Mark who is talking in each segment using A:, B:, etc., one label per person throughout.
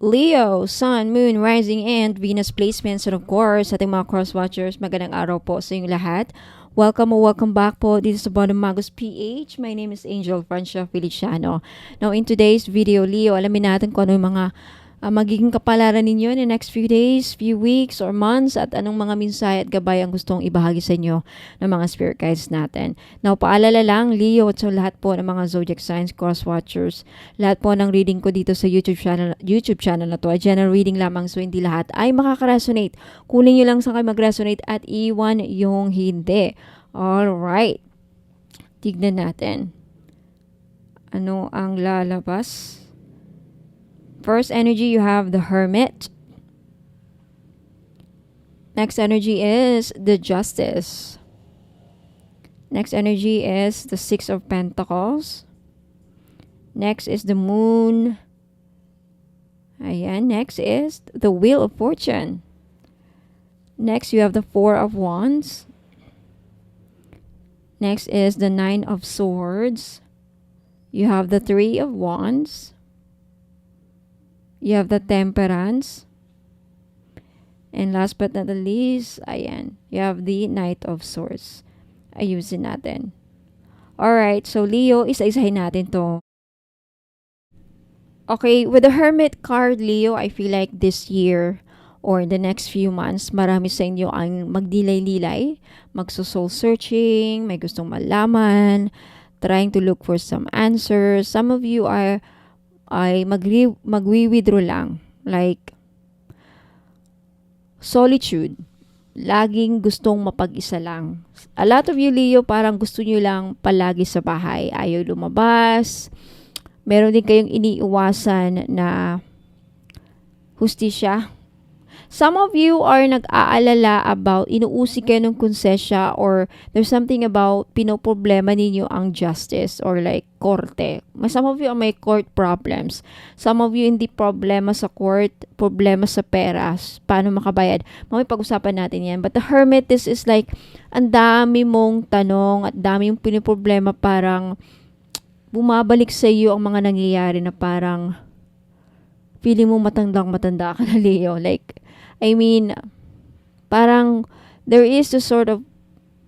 A: Leo, Sun, Moon, Rising, and Venus placements. And of course, sa ating mga cross-watchers, magandang araw po sa inyong lahat. Welcome or welcome back po dito sa Bottom Magus PH. My name is Angel Francia Feliciano. Now, in today's video, Leo, alamin natin kung ano yung mga magiging kapalaran ninyo in the next few days, few weeks, or months, at anong mga mensahe at gabay ang gustong ibahagi sa inyo ng mga spirit guides natin. Now, paalala lang, Leo, at sa lahat po ng mga zodiac signs, cross-watchers, lahat po ng reading ko dito sa YouTube channel na to ay general reading lamang, so hindi lahat ay makaka-resonate. Kunin nyo lang sa kayo mag-resonate at iwan yung hindi. Alright. Tignan natin. Ano ang lalabas? First energy, you have the Hermit. Next energy is the Justice. Next energy is the Six of Pentacles. Next is the Moon. Ayan. Next is the Wheel of Fortune. Next, you have the Four of Wands. Next is the Nine of Swords. You have the Three of Wands. You have the Temperance. And last but not the least, ayan, you have the Knight of Swords. Ayusin natin. Alright, so Leo, isa-isahin natin to. Okay, with the Hermit card, Leo, I feel like this year or in the next few months, marami sa inyo ang magdilay-lilay, magso-soul searching, may gustong malaman, trying to look for some answers. Some of you ay magwi-withdraw lang. Like, solitude. Laging gustong mapag-isa lang. A lot of you, Leo, parang gusto nyo lang palagi sa bahay. Ayaw lumabas. Meron din kayong iniiwasan na hustisya. Some of you are nag-aalala about inuusig kayo ng konsesya or there's something about pinoproblema ninyo ang justice or like korte. Some of you are may court problems. Some of you hindi problema sa court, problema sa pera. Paano makabayad? Mamay pag-usapan natin yan. But the Hermit, this is like ang dami mong tanong at dami yung pinoproblema, parang bumabalik sa iyo ang mga nangyayari na parang feeling mo matanda ka na, Leo. Like, I mean, parang there is a sort of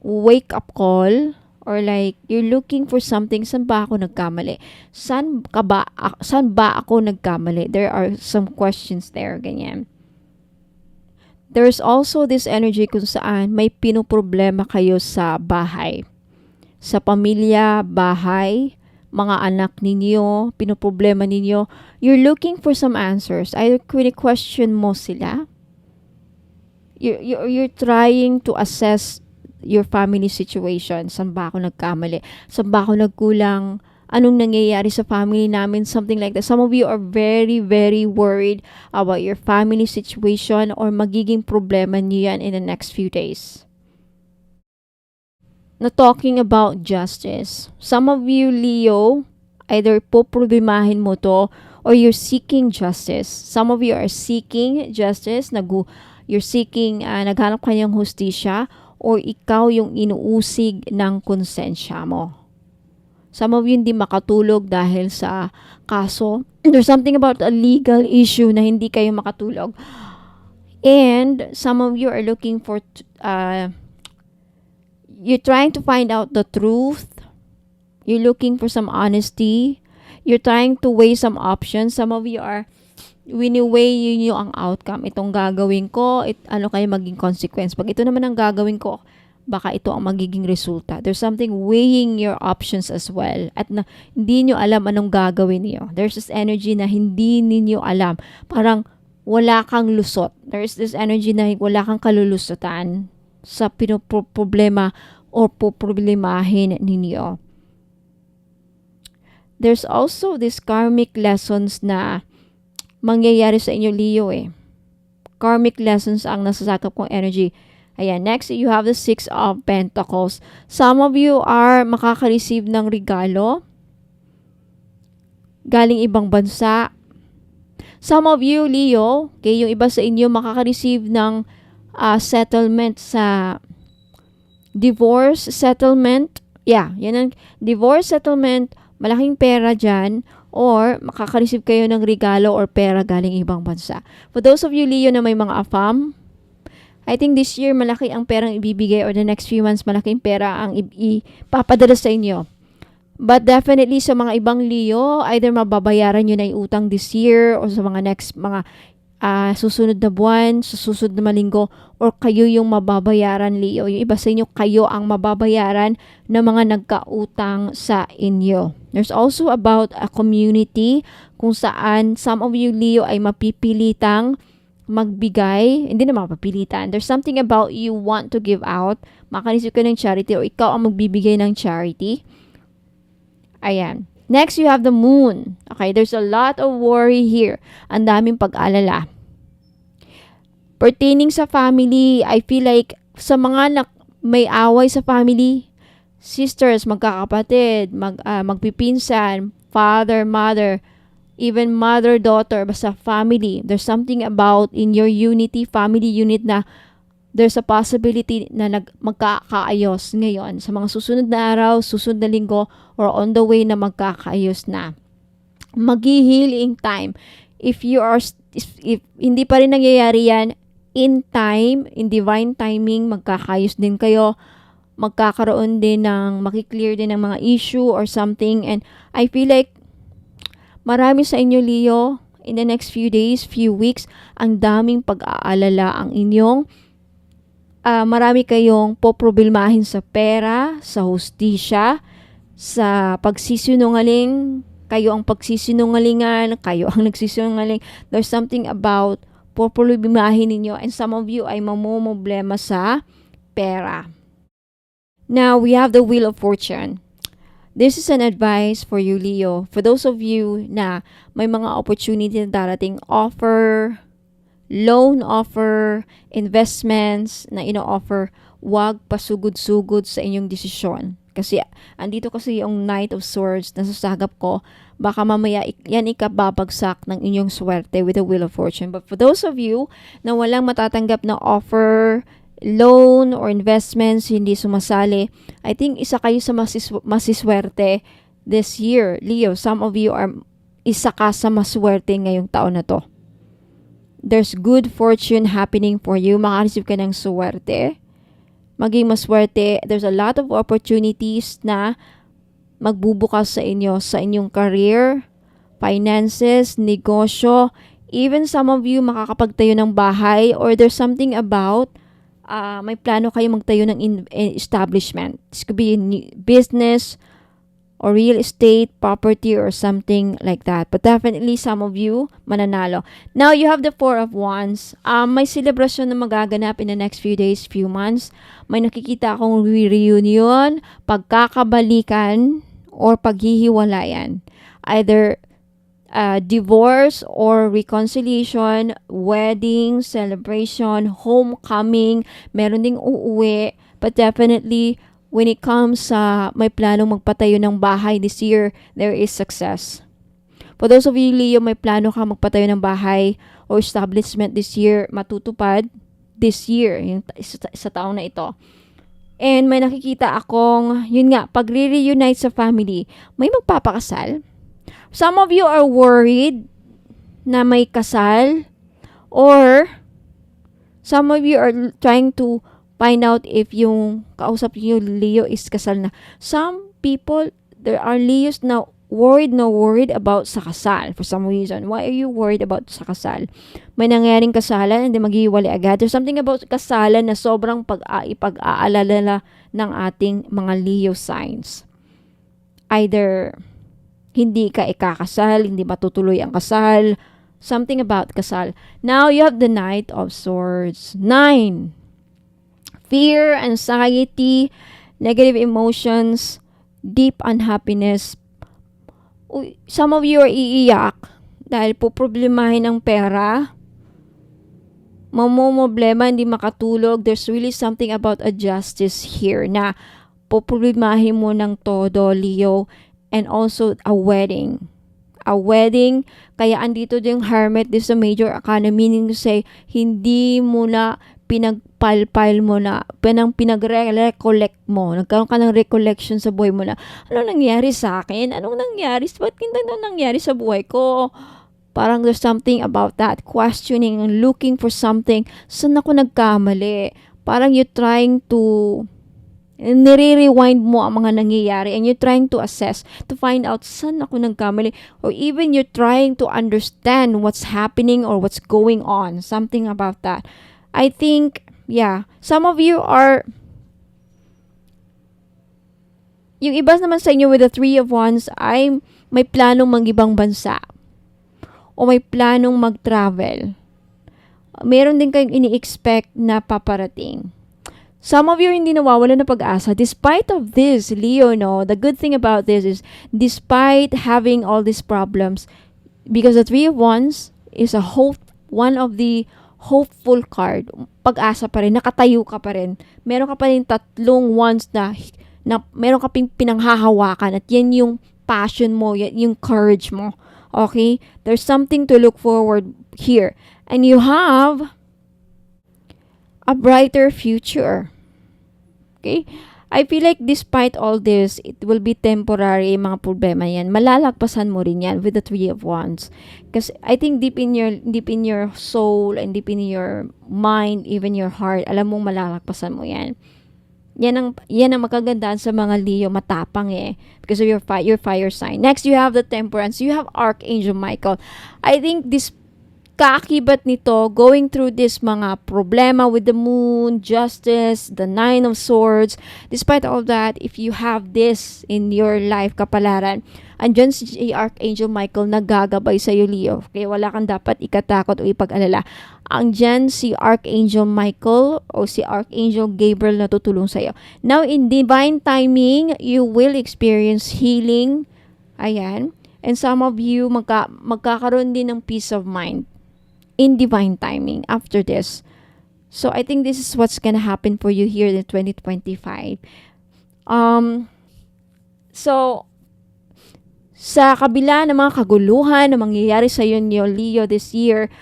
A: wake-up call or like you're looking for something. Saan ba ako nagkamali? Saan ba ako nagkamali? There are some questions there, ganyan. There's also this energy kung saan may pinoproblema kayo sa bahay. Sa pamilya, bahay, mga anak ninyo, pinoproblema ninyo. You're looking for some answers. Either question mo sila. You're trying to assess your family situation. Saan ba ako nagkamali? Saan ba ako nagkulang? Anong nangyayari sa family namin? Something like that. Some of you are very, very worried about your family situation or magiging problema niyo yan in the next few days. Na talking about justice. Some of you, Leo, either poproblemahin mo to or you're seeking justice. Some of you are seeking justice. You're seeking, naghanap kayong hustisya or ikaw yung inuusig ng konsensya mo. Some of you hindi makatulog dahil sa kaso. There's something about a legal issue na hindi kayo makatulog. And some of you are looking for, you're trying to find out the truth. You're looking for some honesty. You're trying to weigh some options. Some of you are wini-weigh nyo ang outcome. Itong gagawin ko, ano kaya maging consequence? Pag ito naman ang gagawin ko, baka ito ang magiging resulta. There's something weighing your options as well. At hindi nyo alam anong gagawin niyo. There's this energy na hindi ninyo alam. Parang wala kang lusot. There's this energy na wala kang kalulusutan sa pinoproblema o poproblemahin ninyo. There's also this karmic lessons na mangyayari sa inyo, Leo, eh. Karmic lessons ang nasasakop kong energy. Ayan, next, you have the Six of Pentacles. Some of you are makaka-receive ng regalo galing ibang bansa. Some of you, Leo, okay, yung iba sa inyo makaka-receive ng settlement sa divorce settlement. Yeah, yan ang divorce settlement, malaking pera dyan, or makaka-receive kayo ng regalo or pera galing ibang bansa. For those of you, Leo, na may mga AFAM, I think this year malaki ang perang ibibigay, or the next few months malaking pera ang ipapadala sa inyo. But definitely sa mga ibang Leo, either mababayaran nyo na yung utang this year or sa mga next mga susunod na buwan, sa susunod na linggo, or kayo yung mababayaran, Leo. Yung iba sa inyo, kayo ang mababayaran ng mga nagkautang sa inyo. There's also about a community kung saan some of you, Leo, ay mapipilitang magbigay. Hindi na mapapilitan. There's something about you want to give out. Makanisip ka ng charity, o ikaw ang magbibigay ng charity. Ayan. Next, you have the moon. Okay, there's a lot of worry here. Ang daming pag-alala. Pertaining sa family, I feel like sa mga may away sa family, sisters, magkakapatid, magpipinsan, father, mother, even mother, daughter, basta family. There's something about in your unity, family unit na there's a possibility na magkakaayos ngayon sa mga susunod na araw, susunod na linggo, or on the way na magkakaayos na. Mag-healing time. If hindi pa rin nangyayari yan, in time, in divine timing, magkakaayos din kayo. Magkakaroon din ng, makiklear din ng mga issue or something. And I feel like marami sa inyo, Leo, in the next few days, few weeks, ang daming pag-aalala ang inyong marami kayong poproblemahin sa pera, sa hustisya, sa pagsisinungaling, kayo ang pagsisinungalingan, kayo ang nagsisinungaling. There's something about poproblemahin ninyo, and some of you ay mamumblema sa pera. Now, we have the Wheel of Fortune. This is an advice for you, Leo. For those of you na may mga opportunity na darating, offer, loan offer, investments na ino-offer, wag pasugod-sugod sa inyong desisyon. Kasi andito kasi yung Knight of Swords na sasagap ko, baka mamaya yan ikababagsak ng inyong swerte with the Wheel of Fortune. But for those of you na walang matatanggap na offer, loan, or investments, hindi sumasali, I think isa kayo sa masiswerte this year. Leo, some of you are isa ka sa maswerte ngayong taon na to. There's good fortune happening for you. Makareceive ka ng swerte. Maging maswerte. There's a lot of opportunities na magbubukas sa inyo, sa inyong career, finances, negosyo. Even some of you makakapagtayo ng bahay, or there's something about may plano kayo magtayo ng establishment. This could be a business or real estate, property, or something like that. But definitely, some of you, mananalo. Now, you have the Four of Wands. May celebration na magaganap in the next few days, few months. May nakikita akong reunion, pagkakabalikan, or paghihiwalayan. Either divorce or reconciliation, wedding, celebration, homecoming, meron ding uuwi. But definitely, when it comes sa may planong magpatayo ng bahay this year, there is success. For those of you, Leo, may plano ka magpatayo ng bahay o establishment this year, matutupad this year, yung sa taong na ito. And may nakikita akong, yun nga, pag-reunite sa family, may magpapakasal. Some of you are worried na may kasal, or some of you are trying to find out if yung kausap niyo, Leo, is kasal na. Some people, there are Leos na worried about sa kasal for some reason. Why are you worried about sa kasal? May nangyaring kasalan, hindi maghiwalay agad. There's something about kasalan na sobrang pag-aalala ng ating mga Leo signs. Either hindi ka ikakasal, hindi matutuloy ang kasal, something about kasal. Now, you have the Knight of Swords. 9. Fear, anxiety, negative emotions, deep unhappiness. Some of you are iiyak dahil po problemahin ng pera. Mamomblema, hindi makatulog. There's really something about a justice here na poproblemahin mo ng todo, Leo. And also a wedding. A wedding, kaya andito din yung Hermit, this is a major arcana, meaning to say, hindi mo na pinagpile mo na, pinag-recollect mo, nagkaroon ka ng recollection sa buhay mo na, ano nangyari sa akin? Anong nangyari? Ba't hindi nangyari sa buhay ko? Parang there's something about that, questioning and looking for something. Saan ako nagkamali? Parang you're trying to, nire-rewind mo ang mga nangyayari and you're trying to assess, to find out saan ako nagkamali. Or even you're trying to understand what's happening or what's going on. Something about that. I think, yeah, some of you are, yung iba naman sa inyo with the Three of Wands ay may planong mag-ibang bansa o may planong mag-travel. Meron din kayong ini-expect na paparating. Some of you hindi nawawalan ng pag-asa. Despite of this, Leo, no, the good thing about this is, despite having all these problems, because the Three of Wands is a hope, one of the hopeful card. Pag-asa pa rin, nakatayo ka pa rin. Meron ka pa rin tatlong wands na meron ka pinanghahawakan at yan yung passion mo, yan yung courage mo. Okay? There's something to look forward here. And you have a brighter future. Okay? I feel like despite all this, it will be temporary, mga problema yan. Malalagpasan mo rin yan with the Three of Wands. Because I think deep in your soul and deep in your mind, even your heart, alam mong malalagpasan mo yan. Yan ang makagandaan sa mga Leo, matapang because of your fire sign. Next, you have the Temperance. You have Archangel Michael. I think this kaakibat nito, going through this mga problema with the Moon, Justice, the Nine of Swords, despite all that, if you have this in your life, kapalaran, andyan si Archangel Michael nagagabay sa iyo, Leo. Okay, wala kang dapat ikatakot o ipag-alala. Andyan si Archangel Michael o si Archangel Gabriel na tutulong sa iyo. Now, in divine timing, you will experience healing. Ayan. And some of you, magkakaroon din ng peace of mind in divine timing after this. So, I think this is what's gonna happen for you here in 2025. So, sa kabila ng mga kaguluhan na mangyayari sa iyo, Leo, this year,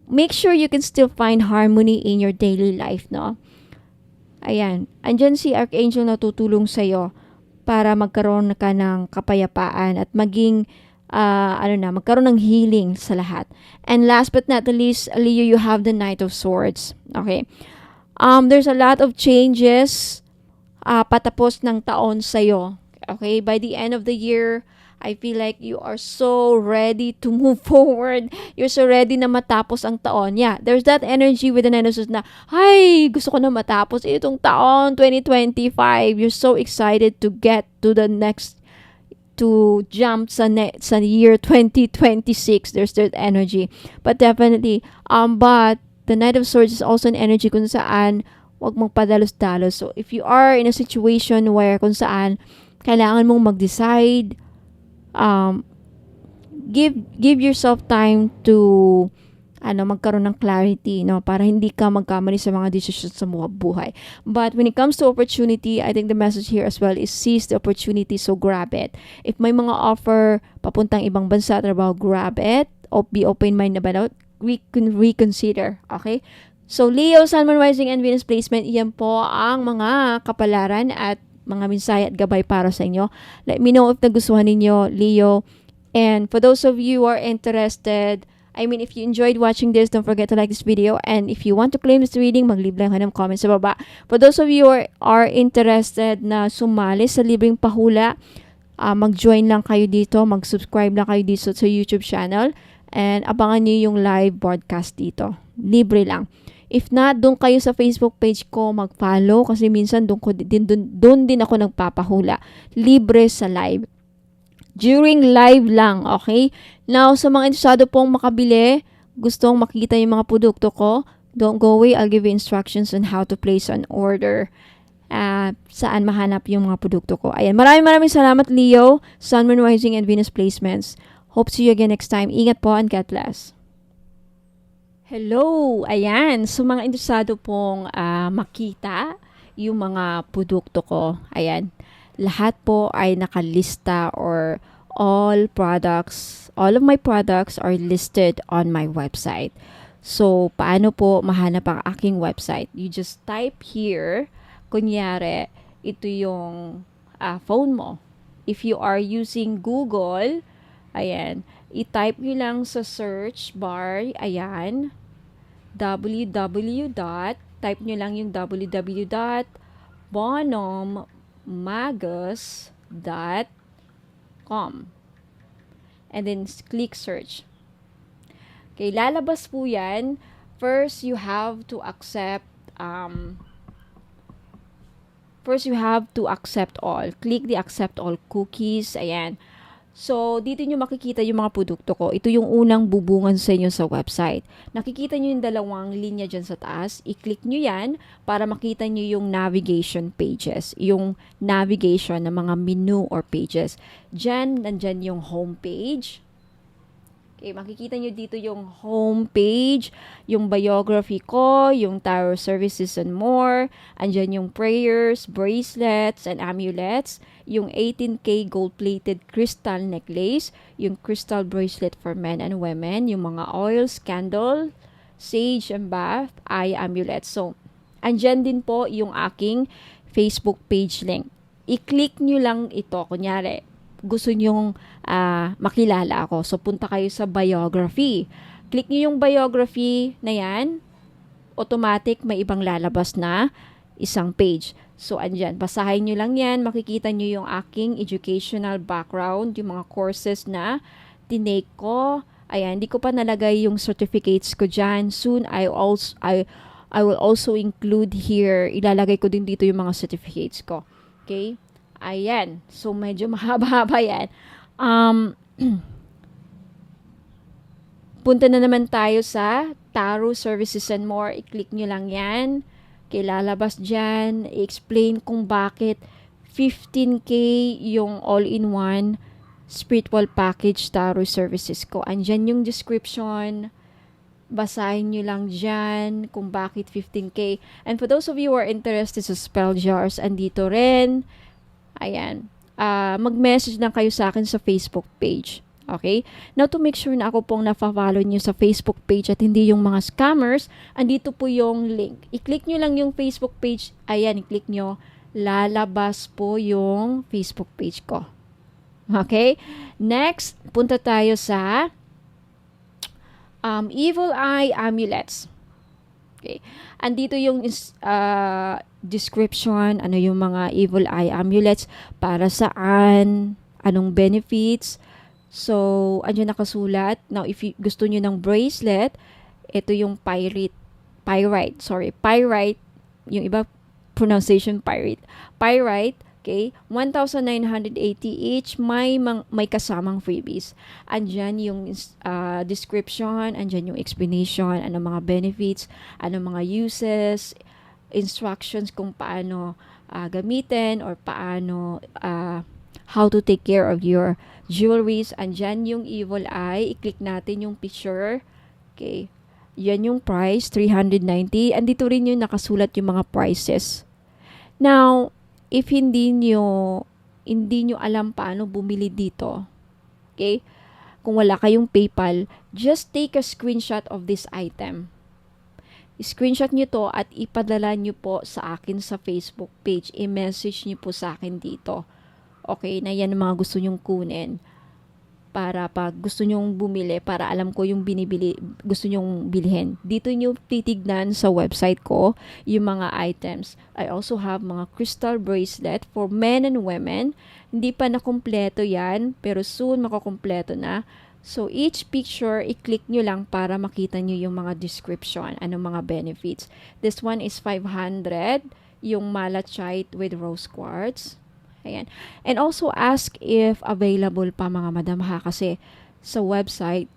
A: make sure you can still find harmony in your daily life, no? Ayan. Andyan si Archangel na tutulong sa iyo para magkaroon ka ng kapayapaan at maging magkaroon ng healing sa lahat. And last but not the least, Leo, you have the Knight of Swords. Okay. There's a lot of changes patapos ng taon sa'yo. Okay. By the end of the year, I feel like you are so ready to move forward. You're so ready na matapos ang taon. Yeah, there's that energy with the Nine of Swords na, ay, gusto ko na matapos itong taon, 2025. You're so excited to get to the next, to jump sa year 2026. There's that energy. But definitely, but the Knight of Swords is also an energy kung saan wag mong padalos-dalos. So, if you are in a situation where kung saan kailangan mong mag-decide, give yourself time to magkaroon ng clarity, no, para hindi ka magkamali sa mga decisions sa buhay. But when it comes to opportunity, I think the message here as well is seize the opportunity, so grab it. If may mga offer papuntang ibang bansa, trabaho, grab it. Be open-minded about it. We can reconsider. Okay? So, Leo, Sun, Moon, Rising, and Venus placement, iyan po ang mga kapalaran at mga mensahe at gabay para sa inyo. Let me know if nagustuhan ninyo, Leo. And for those of you who are interested, if you enjoyed watching this, don't forget to like this video. And if you want to claim this reading, mag-leave lang ng comment sa baba. For those of you who are interested na sumali sa libreng pahula, mag-join lang kayo dito, mag-subscribe lang kayo dito sa YouTube channel, and abangan nyo yung live broadcast dito. Libre lang. If not, doon kayo sa Facebook page ko mag-follow kasi minsan doon din ako nagpapahula. Libre sa live. During live lang, okay? Now, sa mga interesado pong makabili, gustong makita yung mga produkto ko, don't go away. I'll give you instructions on how to place an order. Saan mahanap yung mga produkto ko. Ayan, maraming salamat, Leo, Sun, Moon, Rising, and Venus placements. Hope to see you again next time. Ingat po and God bless. Hello! Ayan, so mga interesado pong makita yung mga produkto ko. Ayan. Lahat po ay nakalista or all of my products are listed on my website. So, paano po mahanap ang aking website? You just type here, kunyari, ito yung phone mo. If you are using Google, ayan, i-type nyo lang sa search bar, ayan, type nyo lang yung www.bonhommmagus.com and then click search. Okay, lalabas po yan. First, you have to accept all. Click the accept all cookies. Ayan. So, dito nyo makikita yung mga produkto ko. Ito yung unang bubungan sa inyo sa website. Nakikita nyo yung dalawang linya dyan sa taas. I-click nyo yan para makita nyo yung navigation pages. Yung navigation ng mga menu or pages. Dyan, nandyan yung home page. Okay, makikita nyo dito yung home page, yung biography ko, yung tarot services and more. Andyan yung prayers, bracelets, and amulets. Yung 18K gold-plated crystal necklace, yung crystal bracelet for men and women, yung mga oils, candle, sage and bath, eye amulets. So, andyan din po yung aking Facebook page link. I-click nyo lang ito. Kunyari, gusto nyong makilala ako. So, punta kayo sa biography. Click nyo yung biography na yan. Automatic, may ibang lalabas na isang page. So, andyan. Basahin nyo lang yan. Makikita nyo yung aking educational background, yung mga courses na tinake ko. Ayan, hindi ko pa nalagay yung certificates ko dyan. Soon, I will also include here, ilalagay ko din dito yung mga certificates ko. Okay? Ayan. So, medyo mahaba-haba yan. Punta na naman tayo sa Tarot Services and More. I-click nyo lang yan. Okay, lalabas dyan. I-explain kung bakit 15K yung all-in-one spiritual package Tarot Services ko. Andyan yung description. Basahin nyo lang dyan kung bakit 15K. And for those of you who are interested sa spell jars, andito rin. Ayan. Mag-message lang kayo sa akin sa Facebook page. Okay? Now, to make sure na ako pong na-follow nyo sa Facebook page at hindi yung mga scammers, andito po yung link. I-click nyo lang yung Facebook page. Ayan, i-click nyo. Lalabas po yung Facebook page ko. Okay? Next, punta tayo sa Evil Eye Amulets. Okay. Andito yung description, ano yung mga Evil Eye Amulets, para saan, anong benefits. So, andyan nakasulat. Now, if gusto nyo ng bracelet, ito yung pyrite, yung iba pronunciation pyrite, okay, 1,980 each, may kasamang freebies. Andyan yung description, andyan yung explanation, ano mga benefits, ano mga uses, instructions kung paano gamitin or paano how to take care of your jewelries. Andyan yung Evil Eye. I-click natin yung picture. Okay. Yan yung price, 390. Andito rin yung nakasulat yung mga prices. Now, if hindi nyo alam paano bumili dito, okay, kung wala kayong PayPal, just take a screenshot of this item. I-screenshot nyo to at ipadala nyo po sa akin sa Facebook page. I-message nyo po sa akin dito. Okay, na yan ang mga gusto nyong kunin. Para pag gusto nyong bumili, para alam ko yung gusto nyong bilhin. Dito nyo titignan sa website ko yung mga items. I also have mga crystal bracelet for men and women. Hindi pa nakumpleto yan, pero soon makakumpleto na. So, each picture, i-click nyo lang para makita nyo yung mga description, anong mga benefits. This one is 500, yung malachite with rose quartz. Ayan. And also ask if available pa mga madam ha, kasi sa website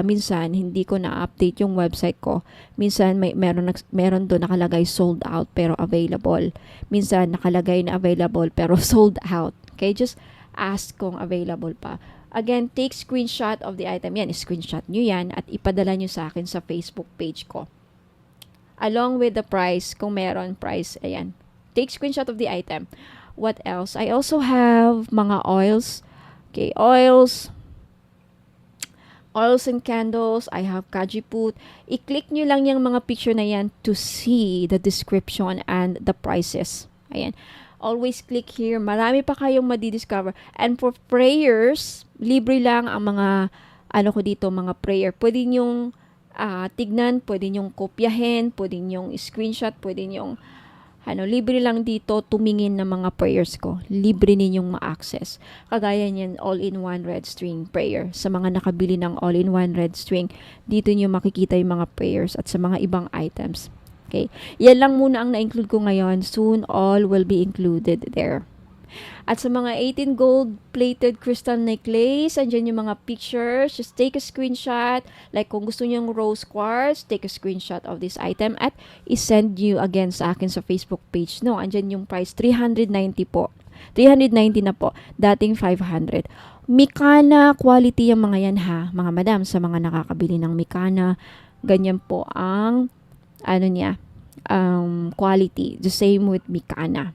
A: minsan hindi ko na-update yung website ko. Minsan meron doon nakalagay sold out pero available. Minsan nakalagay na available pero sold out. Okay, just ask kung available pa. Again, take screenshot of the item. Yan, screenshot nyo yan at ipadala nyo sa akin sa Facebook page ko. Along with the price, kung meron price, ayan. Take screenshot of the item. What else? I also have mga oils. Okay, oils oils and candles. I have Kajiput. I-click nyo lang yung mga picture na yan to see the description and the prices. Ayan. Always click here. Marami pa kayong madidiscover. And for prayers, libre lang ang mga, ano ko dito, mga prayer. Pwede nyong tignan, pwede nyong kopyahin, pwede nyong screenshot, pwede nyong libre lang dito tumingin ng mga prayers ko. Libre ninyong ma-access. Kagaya niyan, all-in-one red string prayer. Sa mga nakabili ng all-in-one red string, dito nyo makikita yung mga prayers at sa mga ibang items. Okay? Yan lang muna ang na-include ko ngayon. Soon, all will be included there. At sa mga 18 gold plated crystal necklace, andyan yung mga pictures. Just take a screenshot. Like kung gusto niyo yung rose quartz, take a screenshot of this item at isend you again sa akin sa Facebook page. No, andyan yung price, 390 po. 390 na po. Dating 500. Mikana quality yung mga yan ha, mga madam. Sa mga nakakabili ng Mikana, ganyan po ang quality. The same with Mikana.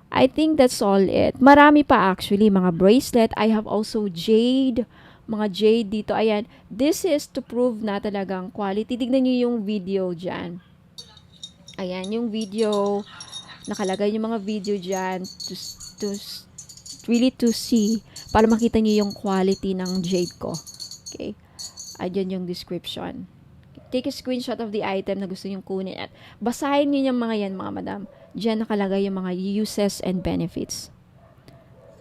A: I think that's all it. Marami pa actually, mga bracelet. I have also jade. Mga jade dito. Ayan. This is to prove na talagang quality. Tignan nyo yung video dyan. Ayan, yung video. Nakalagay yung mga video dyan to really to see. Para makita nyo yung quality ng jade ko. Okay. Ayan yung description. Take a screenshot of the item na gusto nyo kunin at basahin nyo yung mga yan, mga madam. Diyan nakalagay yung mga uses and benefits.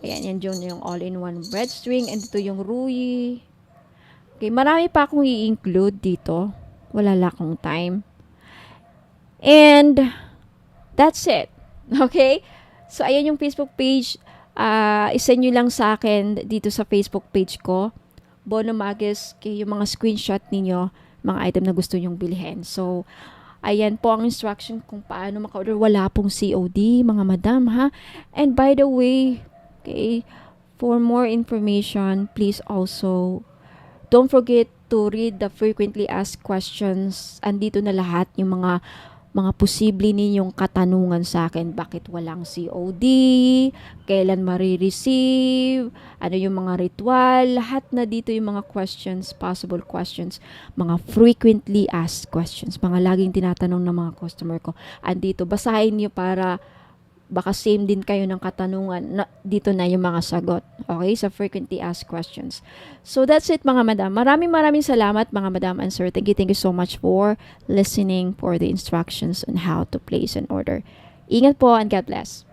A: Ayan, yan dyan yung all-in-one red string. And ito yung Rui. Okay, marami pa akong i-include dito. Wala lang akong time. And that's it. Okay? So, ayan yung Facebook page. Isend nyo lang sa akin dito sa Facebook page ko. Bono Magus, kay yung mga screenshot ninyo, mga item na gusto nyong bilhin. So, ayan po ang instruction kung paano maka-order. Wala pong COD, mga madam, ha? And by the way, okay, for more information, please also don't forget to read the frequently asked questions. Andito na lahat yung mga posible ninyong katanungan sa akin. Bakit walang COD? Kailan marireceive? Ano yung mga ritual? Lahat na dito yung mga questions, possible questions, mga frequently asked questions, mga laging tinatanong ng mga customer ko. Andito, basahin niyo para baka same din kayo ng katanungan. Dito na yung mga sagot. Okay? Sa frequently asked questions. So, that's it mga madam. Maraming salamat mga madam and sir. Thank you so much for listening for the instructions on how to place an order. Ingat po and God bless.